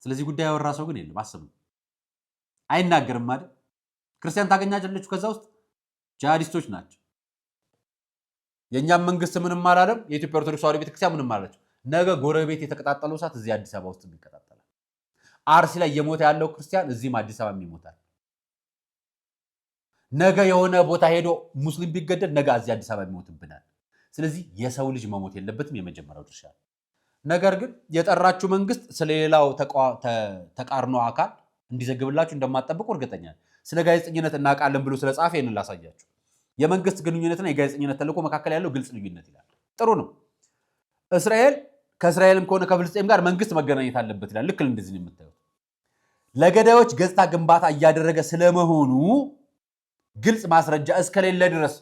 ስለዚህ ጉዳይ ያወራ ሰው ግን የለም። አስቡ፣ አይናገርም ማለት ክርስቲያን ታገኛለች። ከዛ ውስጥ ጂሃዲስቶች ናቸው። የእኛም መንግስት ምንም አላለም፣ የኢትዮጵያ ኦርቶዶክስ ተዋሕዶ ቤተክርስቲያን ምንም አላለች። ነገ ጎረቤት የተቀጣጠለው እሳት እዚህ አዲስ አበባ ውስጥ ይቀጣጠላል። አርሲ ላይ የሞተ ያለው ክርስቲያን እዚህም አዲስ አበባ ይሞታል። ነገ የሆነ ቦታ ሄዶ ሙስሊም ቢገደል ነገ እዚህ አዲስ አበባ ይሞትብናል። ስለዚህ የሰው ልጅ መሞት የለበትም፣ የመጀመሪያው ድርሻ። ነገር ግን የጠራችሁ መንግስት ስለሌላው ተቃርኖ አካል እንዲዘግብላችሁ እንደማትጠብቁ እርግጠኛ ነኝ። ስለ ጋዜጠኝነት እናውቃለን ብሎ ስለጻፈ ይሄንን ላሳያችሁ። የመንግስት ግንኙነትና የጋዜጠኝነት ተልዕኮ መካከል ያለው ግልጽ ልዩነት ይላል። ጥሩ ነው። እስራኤል ከእስራኤልም ከሆነ ከፍልስጤም ጋር መንግስት መገናኘት አለበት ይላል። ልክ እንደዚህ ነው የምታዩት። ለገዳዮች ገጽታ ግንባታ እያደረገ ስለመሆኑ ግልጽ ማስረጃ እስከሌለ ድረስ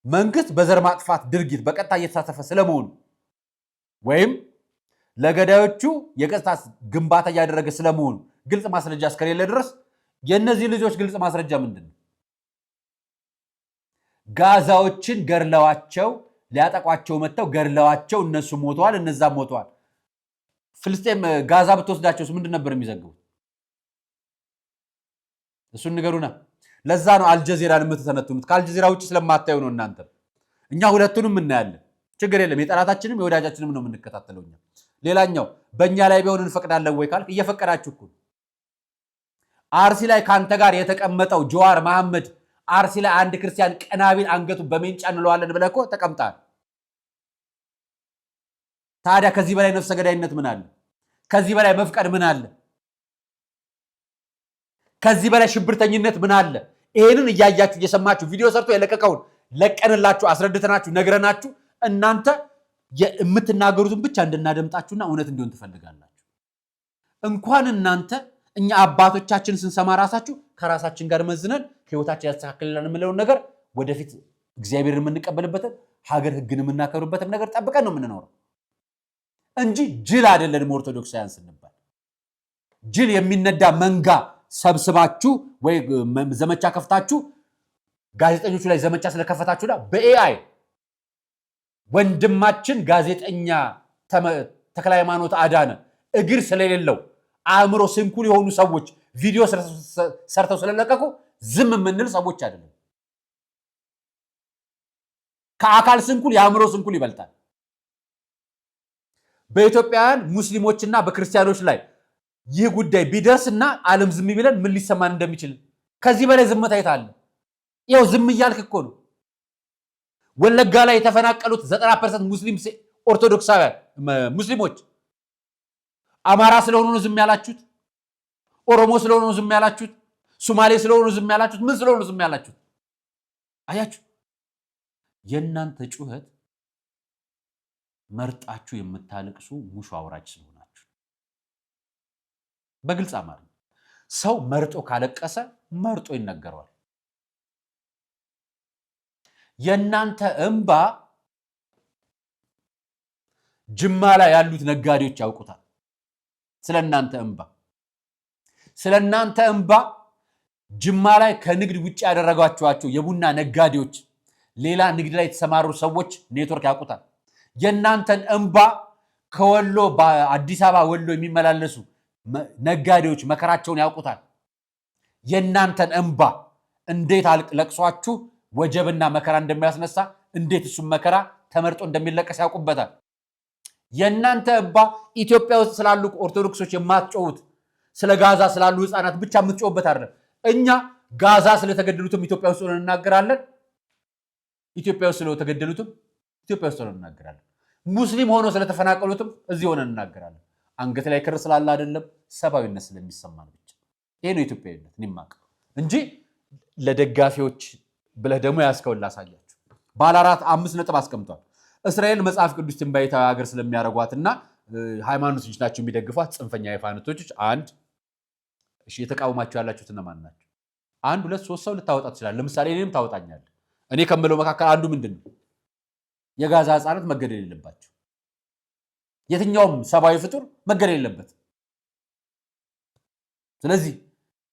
መንግስት በዘር ማጥፋት ድርጊት በቀጥታ እየተሳተፈ ስለመሆኑ ወይም ለገዳዮቹ የገጽታ ግንባታ እያደረገ ስለመሆኑ ግልጽ ማስረጃ እስከሌለ ድረስ የነዚህ ልጆች ግልጽ ማስረጃ ምንድነው? ጋዛዎችን ገርለዋቸው ሊያጠቋቸው መተው ገርለዋቸው እነሱ ሞተዋል፣ እነዛም ሞተዋል። ፍልስጤም ጋዛ ብትወስዳቸውስ ምንድን ነበር የሚዘግቡት? እሱን ንገሩና። ለዛ ነው አልጀዚራን የምትተነትኑት። ከአልጀዚራ ውጭ ስለማታዩ ነው እናንተ። እኛ ሁለቱንም እናያለን፣ ችግር የለም። የጠላታችንም የወዳጃችንም ነው የምንከታተለው እኛ። ሌላኛው በእኛ ላይ ቢሆን እንፈቅዳለን ወይ ካልክ እየፈቀዳችሁ እኮ። አርሲ ላይ ከአንተ ጋር የተቀመጠው ጀዋር መሐመድ አርሲ ላይ አንድ ክርስቲያን ቀናቢል አንገቱ በሜንጫ እንለዋለን ብለህ እኮ ተቀምጣል። ታዲያ ከዚህ በላይ ነፍሰ ገዳይነት ምን አለ? ከዚህ በላይ መፍቀድ ምን አለ? ከዚህ በላይ ሽብርተኝነት ምን አለ? ይሄንን እያያችሁ እየሰማችሁ ቪዲዮ ሰርቶ የለቀቀውን ለቀንላችሁ አስረድተናችሁ ነግረናችሁ እናንተ የምትናገሩትን ብቻ እንድናደምጣችሁና እውነት እንዲሆን ትፈልጋላችሁ። እንኳን እናንተ እኛ አባቶቻችን ስንሰማ ራሳችሁ ከራሳችን ጋር መዝነን ህይወታችን ያስተካክልላል የምለውን ነገር ወደፊት እግዚአብሔርን የምንቀበልበትን ሀገር ህግን የምናከብርበትን ነገር ጠብቀን ነው የምንኖረው እንጂ ጅል አይደለንም። ኦርቶዶክሳውያን ስንባል ጅል የሚነዳ መንጋ ሰብስባችሁ ወይ ዘመቻ ከፍታችሁ ጋዜጠኞቹ ላይ ዘመቻ ስለከፈታችሁና በኤአይ ወንድማችን ጋዜጠኛ ተክለ ሃይማኖት አዳነ እግር ስለሌለው አእምሮ ስንኩል የሆኑ ሰዎች ቪዲዮ ሰርተው ስለለቀቁ ዝም የምንል ሰዎች አይደለም። ከአካል ስንኩል የአእምሮ ስንኩል ይበልጣል። በኢትዮጵያውያን ሙስሊሞችና በክርስቲያኖች ላይ ይህ ጉዳይ ቢደርስና ዓለም ዝም ቢለን ምን ሊሰማን እንደሚችል ከዚህ በላይ ዝምታ የታለ? ይኸው ዝም እያልክ እኮ ነው። ወለጋ ላይ የተፈናቀሉት 90% ሙስሊም ኦርቶዶክሳውያን ሙስሊሞች አማራ ስለሆኑ ነው ዝም ያላችሁት? ኦሮሞ ስለሆኑ ነው ዝም ያላችሁት? ሶማሌ ስለሆኑ ነው ዝም ያላችሁት? ምን ስለሆኑ ነው ዝም ያላችሁት? አያችሁ፣ የእናንተ ጩኸት መርጣችሁ የምታለቅሱ ሙሾ አውራጅ ስለሆናችሁ። በግልጽ አማርኛ ሰው መርጦ ካለቀሰ መርጦ ይነገረዋል። የእናንተ እንባ ጅማ ላይ ያሉት ነጋዴዎች ያውቁታል። ስለናንተ እንባ ጅማ ላይ ከንግድ ውጭ ያደረጓቸው የቡና ነጋዴዎች፣ ሌላ ንግድ ላይ የተሰማሩ ሰዎች ኔትወርክ ያውቁታል። የናንተን እንባ ከወሎ በአዲስ አበባ ወሎ የሚመላለሱ ነጋዴዎች መከራቸውን ያውቁታል። የናንተን እንባ እንዴት ለቅሷችሁ ወጀብና መከራ እንደሚያስነሳ እንዴት እሱም መከራ ተመርጦ እንደሚለቀስ ያውቁበታል። የናንተ እንባ ኢትዮጵያ ውስጥ ስላሉ ኦርቶዶክሶች የማትጮሁት ስለ ጋዛ ስላሉ ህፃናት ብቻ የምትጮሁበት አይደለም። እኛ ጋዛ ስለተገደሉትም ኢትዮጵያ ውስጥ ሆነን እናገራለን። ኢትዮጵያ ውስጥ ስለተገደሉትም ኢትዮጵያ ውስጥ ሆነን እናገራለን። ሙስሊም ሆኖ ስለተፈናቀሉትም እዚህ ሆነን እናገራለን። አንገት ላይ ክር ስላለ አይደለም፣ ሰብአዊነት ስለሚሰማን ብቻ። ይሄ ነው ኢትዮጵያዊነት እኔማቀው እንጂ ለደጋፊዎች ብለህ ደግሞ ያስከውን ላሳያችሁ። ባለ 5 ነጥብ አስቀምጧል። እስራኤል መጽሐፍ ቅዱስ ትንባይታዊ ሀገር ስለሚያረጓትና ሃይማኖቶች ናቸው የሚደግፏት ጽንፈኛ ሃይማኖቶች አንድ እሺ፣ የተቃወማችሁ ያላችሁት እነማን ናቸው? 1 2 3 ሰው ልታወጣ ትችላለህ። ለምሳሌ እኔንም ታወጣኛለህ። እኔ ከምለው መካከል አንዱ ምንድነው? የጋዛ ህፃናት መገደል የለባቸው። የትኛውም ሰብአዊ ፍጡር መገደል የለበት። ስለዚህ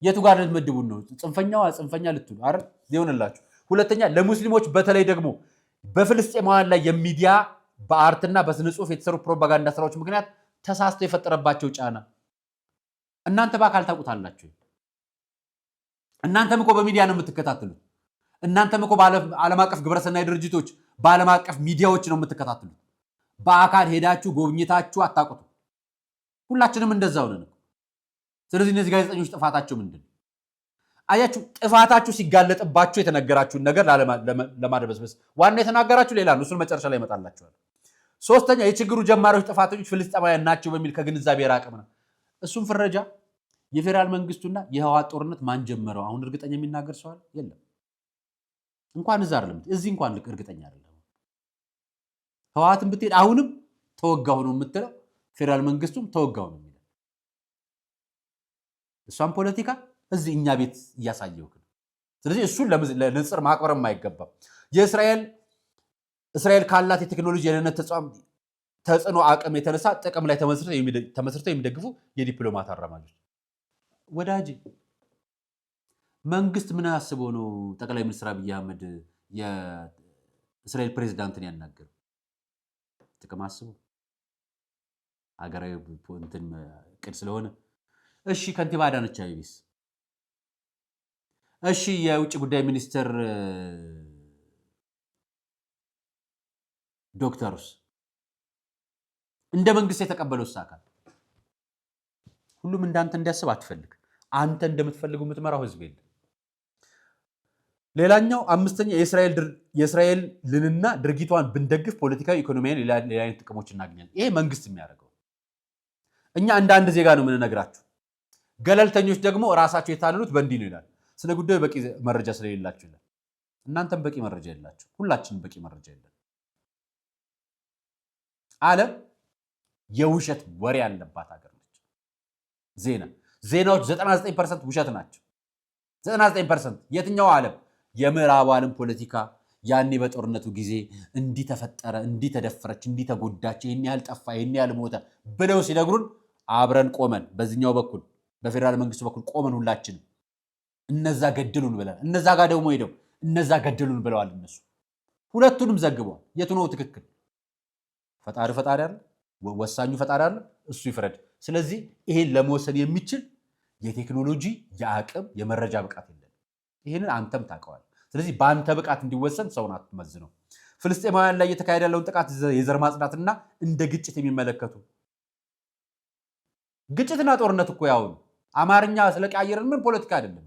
የቱ ጋር ልትመድቡን ነው? ጽንፈኛ ልትሉ አይደል? ይሆንላችሁ። ሁለተኛ ለሙስሊሞች በተለይ ደግሞ በፍልስጤማውያን ላይ የሚዲያ በአርትና በስነ ጽሁፍ የተሰሩ ፕሮፓጋንዳ ስራዎች ምክንያት ተሳስቶ የፈጠረባቸው ጫና እናንተ በአካል ታውቁታላችሁ። እናንተም እኮ በሚዲያ ነው የምትከታተሉት። እናንተም እኮ በዓለም አቀፍ ግብረሰናይ ድርጅቶች በዓለም አቀፍ ሚዲያዎች ነው የምትከታተሉት። በአካል ሄዳችሁ ጎብኝታችሁ አታውቁት። ሁላችንም እንደዛው ነን። ስለዚህ እነዚህ ጋዜጠኞች ጥፋታቸው ምንድነው? አያችሁ፣ ጥፋታችሁ ሲጋለጥባችሁ የተነገራችሁን ነገር ለማድበስበስ ዋና የተናገራችሁ ሌላ ነው። እሱን መጨረሻ ላይ ይመጣላችኋል። ሶስተኛ የችግሩ ጀማሪዎች ጥፋተኞች ፍልስጤማውያን ናቸው በሚል ከግንዛቤ የራቀም ነው። እሱም ፍረጃ የፌዴራል መንግስቱና የህወሓት ጦርነት ማን ጀመረው? አሁን እርግጠኛ የሚናገር ሰው የለም። እንኳን እዛ አይደለም እዚህ እንኳን እርግጠኛ አይደለም። ህወሓትን ብትሄድ አሁንም ተወጋሁ ነው የምትለው። ፌደራል መንግስቱም ተወጋው ነው የሚለው። እሷን ፖለቲካ እዚህ እኛ ቤት እያሳየው። ስለዚህ እሱን ለንጽር ማቅበርም አይገባም። እስራኤል ካላት የቴክኖሎጂ የደህንነት ተጽዕኖ አቅም የተነሳ ጥቅም ላይ ተመስርተው የሚደግፉ የዲፕሎማት አራማጆች ወዳጅ መንግስት ምን አስበው ነው ጠቅላይ ሚኒስትር አብይ አህመድ የእስራኤል ፕሬዝዳንትን ያናገሩ? ጥቅም አስበው ሀገራዊ እንትን ቅድ ስለሆነ። እሺ ከንቲባ አዳነች አቤቤስ፣ እሺ የውጭ ጉዳይ ሚኒስትር ዶክተሩስ እንደ መንግስት የተቀበለው አካል ሁሉም እንዳንተ እንዲያስብ አትፈልግ። አንተ እንደምትፈልገው የምትመራው ህዝብ የለም። ሌላኛው አምስተኛ የእስራኤልንና ድርጊቷን ብንደግፍ ፖለቲካዊ፣ ኢኮኖሚያዊ ሌላ አይነት ጥቅሞች እናገኛለን። ይሄ መንግስት የሚያደርገው እኛ እንደ አንድ ዜጋ ነው የምንነግራችሁ። ገለልተኞች ደግሞ ራሳቸው የታለሉት በእንዲህ ነው ይላል። ስለ ጉዳዩ በቂ መረጃ ስለሌላችሁ ይላል። እናንተም በቂ መረጃ የላችሁ፣ ሁላችንም በቂ መረጃ የለን። ዓለም የውሸት ወሬ ያለባት ሀገር ነች። ዜናዎች 99% ውሸት ናቸው። 99% የትኛው ዓለም? የምዕራቡ ዓለም ፖለቲካ ያኔ በጦርነቱ ጊዜ እንዲህ ተፈጠረ፣ እንዲህ ተደፈረች፣ እንዲህ ተጎዳች፣ ይህን ያህል ጠፋ፣ ይህን ያህል ሞተ ብለው ሲነግሩን አብረን ቆመን በዚህኛው በኩል በፌዴራል መንግስቱ በኩል ቆመን ሁላችንም እነዛ ገድሉን ብለን እነዛ ጋር ደግሞ ሄደው እነዛ ገድሉን ብለዋል። እነሱ ሁለቱንም ዘግበዋል። የቱ ነው ትክክል? ፈጣሪ አይደል? ወሳኙ ፈጣሪ አይደል? እሱ ይፍረድ። ስለዚህ ይሄን ለመወሰን የሚችል የቴክኖሎጂ የአቅም የመረጃ ብቃት የለም። ይሄንን አንተም ታውቀዋል። ስለዚህ በአንተ ብቃት እንዲወሰን ሰውን አትመዝነው። ፍልስጤማውያን ላይ እየተካሄደ ያለውን ጥቃት የዘር ማጽዳትና እንደ ግጭት የሚመለከቱ ግጭትና ጦርነት እኮ ያው አማርኛ ስለቀያየርን ምን ፖለቲካ አይደለም።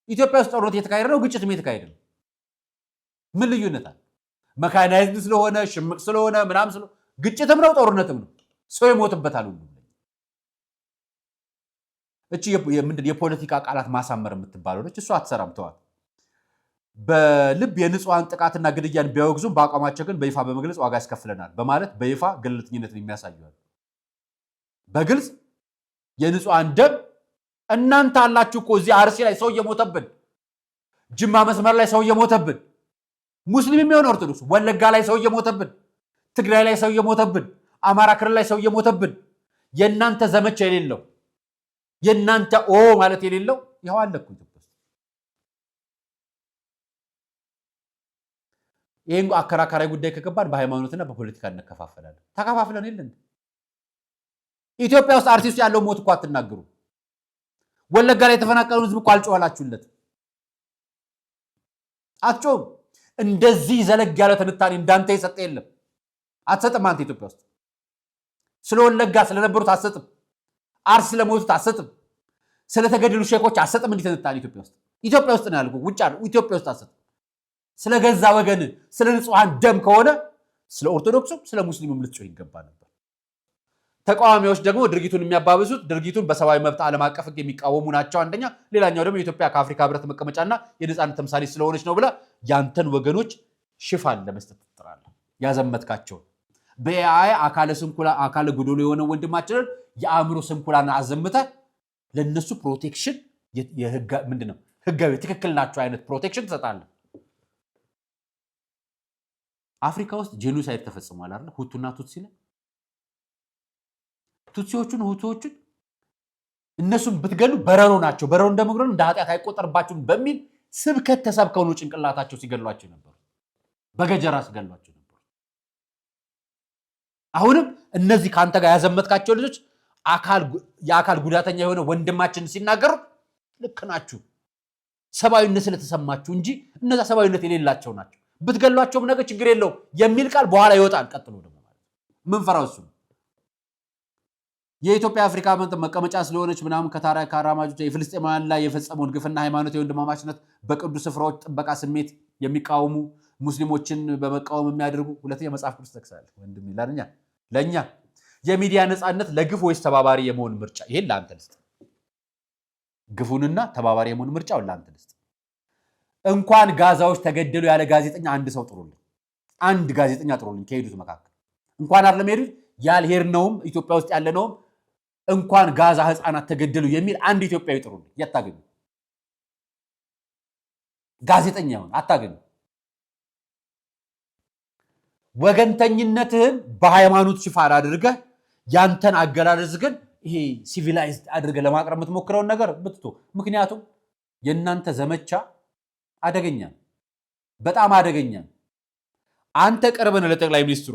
ኢትዮጵያ ውስጥ ጦርነት እየተካሄደ ነው፣ ግጭትም እየተካሄደ ነው። ምን ልዩነት አለ? መካናይዝድ ስለሆነ ሽምቅ ስለሆነ ምናምን ስለሆነ ግጭትም ነው ጦርነትም ነው። ሰው ይሞትበታል ሁሉ። እቺ ምንድን የፖለቲካ ቃላት ማሳመር የምትባለው ነች። እሷ አትሰራም፣ ተዋት። በልብ የንጹሃን ጥቃትና ግድያን ቢያወግዙም በአቋማቸው ግን በይፋ በመግለጽ ዋጋ ያስከፍለናል በማለት በይፋ ገለልተኝነትን የሚያሳዩዋል። በግልጽ የንጹሃን ደም እናንተ አላችሁ እኮ እዚህ አርሲ ላይ ሰው እየሞተብን፣ ጅማ መስመር ላይ ሰው እየሞተብን፣ ሙስሊም የሚሆን ኦርቶዶክስ ወለጋ ላይ ሰው እየሞተብን፣ ትግራይ ላይ ሰው እየሞተብን፣ አማራ ክልል ላይ ሰው እየሞተብን፣ የእናንተ ዘመቻ የሌለው የእናንተ ማለት የሌለው ይኸው አለ እኮ ኢትዮጵያ ውስጥ። ይህን አከራካሪ ጉዳይ ከገባን በሃይማኖትና በፖለቲካ እንከፋፈላለን። ተከፋፍለን የለን። ኢትዮጵያ ውስጥ አርሲ ውስጥ ያለው ሞት እኮ አትናገሩ። ወለጋ ላይ የተፈናቀሉን ህዝብ እኮ አልጮኸላችሁለት፣ አትጮህም። እንደዚህ ዘለግ ያለ ትንታኔ እንዳንተ የሰጠ የለም። አትሰጥም። አንተ ኢትዮጵያ ውስጥ ስለ ወለጋ ስለነበሩት አትሰጥም። አርሲ ስለሞቱት አትሰጥም። ስለተገደሉ ሼኮች አትሰጥም። እንዲህ ትንታኔ ኢትዮጵያ ውስጥ ነው ያልኩህ፣ ውጭ አለ ኢትዮጵያ ውስጥ አትሰጥም። ስለ ገዛ ወገን ስለ ንጹሃን ደም ከሆነ ስለ ኦርቶዶክሱም ስለ ሙስሊሙም ልትጮህ ይገባ ነበር። ተቃዋሚዎች ደግሞ ድርጊቱን የሚያባብሱት ድርጊቱን በሰብአዊ መብት ዓለም አቀፍ ህግ የሚቃወሙ ናቸው አንደኛ። ሌላኛው ደግሞ የኢትዮጵያ ከአፍሪካ ህብረት መቀመጫና የነፃነት ተምሳሌ ስለሆነች ነው ብላ ያንተን ወገኖች ሽፋን ለመስጠት ትጥራለህ። ያዘመትካቸው በአይ አካለ ጎዶሎ የሆነ ወንድማችንን የአእምሮ ስንኩላና አዘምተህ ለነሱ ፕሮቴክሽን ምንድነው ህጋዊ ትክክል ናቸው አይነት ፕሮቴክሽን ትሰጣለህ። አፍሪካ ውስጥ ጄኖሳይድ ተፈጽሟል አይደል? ሁቱና ቱትሲ ላይ ቱትሲዎቹን ሁቱዎቹን እነሱም ብትገሉ በረሮ ናቸው፣ በረሮ እንደመግደል እንደ ኃጢአት አይቆጠርባቸውም በሚል ስብከት ተሰብከው ነው ጭንቅላታቸው ሲገሏቸው ነበር፣ በገጀራ ሲገሏቸው ነበር። አሁንም እነዚህ ካንተ ጋር ያዘመትካቸው ልጆች የአካል ጉዳተኛ የሆነ ወንድማችን ሲናገሩ ልክ ናችሁ ሰብአዊነት ስለተሰማችሁ እንጂ እነዛ ሰብአዊነት የሌላቸው ናቸው፣ ብትገሏቸውም ነገ ችግር የለው የሚል ቃል በኋላ ይወጣል። ቀጥሎ ደግሞ ማለት ምን ፈራው እሱ የኢትዮጵያ አፍሪካ መቀመጫ ስለሆነች ምናምን ከታሪክ አራማጆች የፍልስጤማውያን ላይ የፈጸመውን ግፍና ሃይማኖታዊ ወንድማማችነት በቅዱስ ስፍራዎች ጥበቃ ስሜት የሚቃወሙ ሙስሊሞችን በመቃወም የሚያደርጉ ሁለተኛ መጽሐፍ ቅዱስ ተከሳለ ወንድም ይላልኛ ለኛ የሚዲያ ነፃነት ለግፍ ወይስ ተባባሪ የመሆን ምርጫ? ይሄን ለአንተ ልስጥ። ግፉንና ተባባሪ የመሆን ምርጫው ለአንተ ልስጥ። እንኳን ጋዛዎች ተገደሉ ያለ ጋዜጠኛ አንድ ሰው ጥሩልኝ፣ አንድ ጋዜጠኛ ጥሩልኝ ከሄዱት መካከል እንኳን አይደለም ሄዱት ያልሄድነውም ኢትዮጵያ ውስጥ ያለነውም እንኳን ጋዛ ህፃናት ተገደሉ የሚል አንድ ኢትዮጵያዊ ጥሩ ነው ያታገኙ ጋዜጠኛ ይሁን አታገኙ ወገንተኝነትህን በሃይማኖት ሽፋን አድርገህ ያንተን አገላለጽ ግን ይሄ ሲቪላይዝድ አድርገህ ለማቅረብ የምትሞክረውን ነገር ብትቶ ምክንያቱም የናንተ ዘመቻ አደገኛ በጣም አደገኛ አንተ ቀርበን ለጠቅላይ ሚኒስትሩ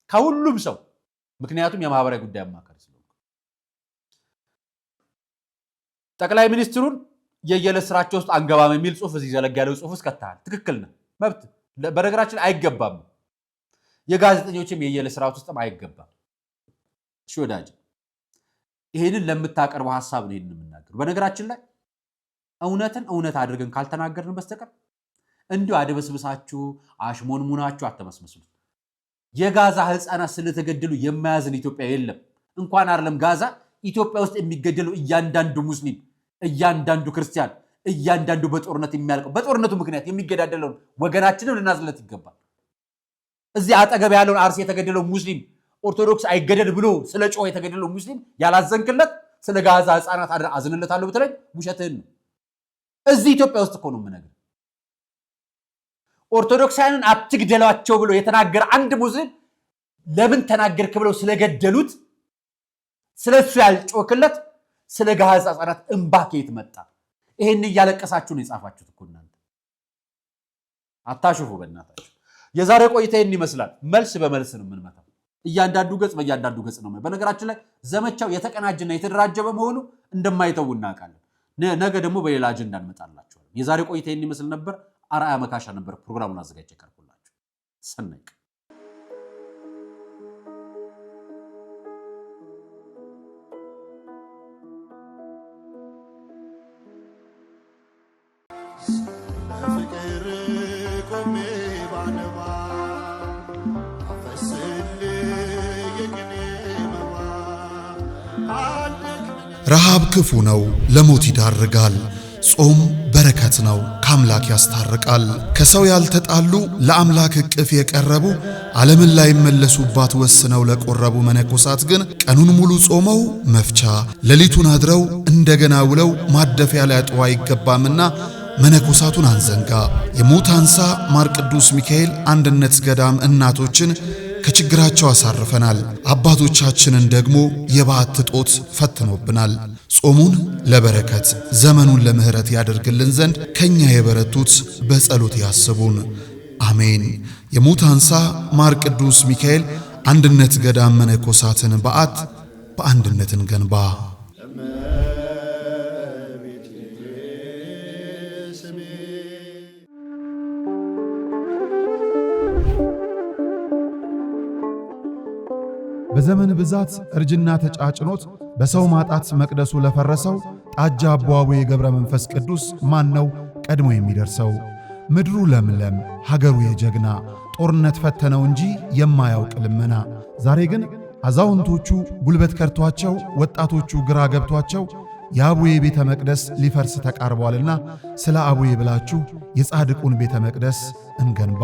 ከሁሉም ሰው ምክንያቱም የማህበራዊ ጉዳይ አማካሪ ስለሆነ ጠቅላይ ሚኒስትሩን የየለ ስራቸው ውስጥ አንገባም የሚል ጽሁፍ እዚህ ዘለግ ያለው ጽሁፍ እስከታል ትክክል ነው መብት በነገራችን አይገባም የጋዜጠኞችም የየለ ስራዎች ውስጥም አይገባም እሺ ወዳጅ ይሄንን ለምታቀርበው ሐሳብ ነው ይሄንን የምናገር በነገራችን ላይ እውነትን እውነት አድርገን ካልተናገርን በስተቀር እንዲሁ አደበስብሳችሁ አሽሞንሙናችሁ አተመስመስሉ የጋዛ ህፃናት ስለተገደሉ የማያዝን ኢትዮጵያ የለም እንኳን አይደለም ጋዛ ኢትዮጵያ ውስጥ የሚገደሉ እያንዳንዱ ሙስሊም እያንዳንዱ ክርስቲያን እያንዳንዱ በጦርነት የሚያልቀው በጦርነቱ ምክንያት የሚገዳደለው ወገናችንን ልናዝለት ይገባል እዚህ አጠገብ ያለውን አርሲ የተገደለው ሙስሊም ኦርቶዶክስ አይገደል ብሎ ስለ ጮህ የተገደለው ሙስሊም ያላዘንክለት ስለ ጋዛ ህፃናት አዝንለታለሁ ብትለኝ ውሸትህን ነው እዚህ ኢትዮጵያ ውስጥ እኮ ነው የምነግርህ ኦርቶዶክሳውያንን አትግደሏቸው ብሎ የተናገረ አንድ ሙስሊም ለምን ተናገርክ ብለው ስለገደሉት ስለሱ ያልጮህክለት ስለ ጋዛ ህፃናት እንባ ከየት መጣ ይሄን እያለቀሳችሁ ነው የጻፋችሁት እኮ እናንተ አታሽፉ በእናታችሁ የዛሬ ቆይታ ይሄን ይመስላል መልስ በመልስ ነው የምንመታው እያንዳንዱ ገጽ በእያንዳንዱ ገጽ ነው በነገራችን ላይ ዘመቻው የተቀናጀና የተደራጀ በመሆኑ እንደማይተው እናውቃለን ነገ ደግሞ በሌላ አጀንዳ እንመጣላችሁ የዛሬ ቆይታ ይሄን ይመስል ነበር አራያ መካሻ ነበር ፕሮግራሙን አዘጋጅቼ ቀርቦላችሁ ሰናይ ረሃብ ክፉ ነው ለሞት ይዳርጋል ጾም በረከት ነው ከአምላክ ያስታርቃል ከሰው ያልተጣሉ ለአምላክ እቅፍ የቀረቡ ዓለምን ላይ መለሱባት ወስነው ለቆረቡ መነኮሳት ግን ቀኑን ሙሉ ጾመው መፍቻ ሌሊቱን አድረው እንደገና ውለው ማደፊያ ሊያጡ አይገባምና መነኮሳቱን አንዘንጋ የሙታንሳ ማር ቅዱስ ሚካኤል አንድነት ገዳም እናቶችን ከችግራቸው አሳርፈናል አባቶቻችንን ደግሞ የባት ጦት ፈትኖብናል ጾሙን ለበረከት ዘመኑን ለምህረት ያደርግልን ዘንድ ከኛ የበረቱት በጸሎት ያስቡን አሜን የሙታንሳ ማር ቅዱስ ሚካኤል አንድነት ገዳም መነኮሳትን በዓት በአንድነትን ገንባ በዘመን ብዛት እርጅና ተጫጭኖት በሰው ማጣት መቅደሱ ለፈረሰው ጣጃ አቧዌ ገብረ መንፈስ ቅዱስ ማን ነው ቀድሞ የሚደርሰው ምድሩ ለምለም ሀገሩ የጀግና ጦርነት ፈተነው እንጂ የማያውቅ ልመና ዛሬ ግን አዛውንቶቹ ጉልበት ከርቷቸው ወጣቶቹ ግራ ገብቷቸው የአቡዬ ቤተ መቅደስ ሊፈርስ ተቃርቧልና ስለ አቡዬ ብላችሁ የጻድቁን ቤተ መቅደስ እንገንባ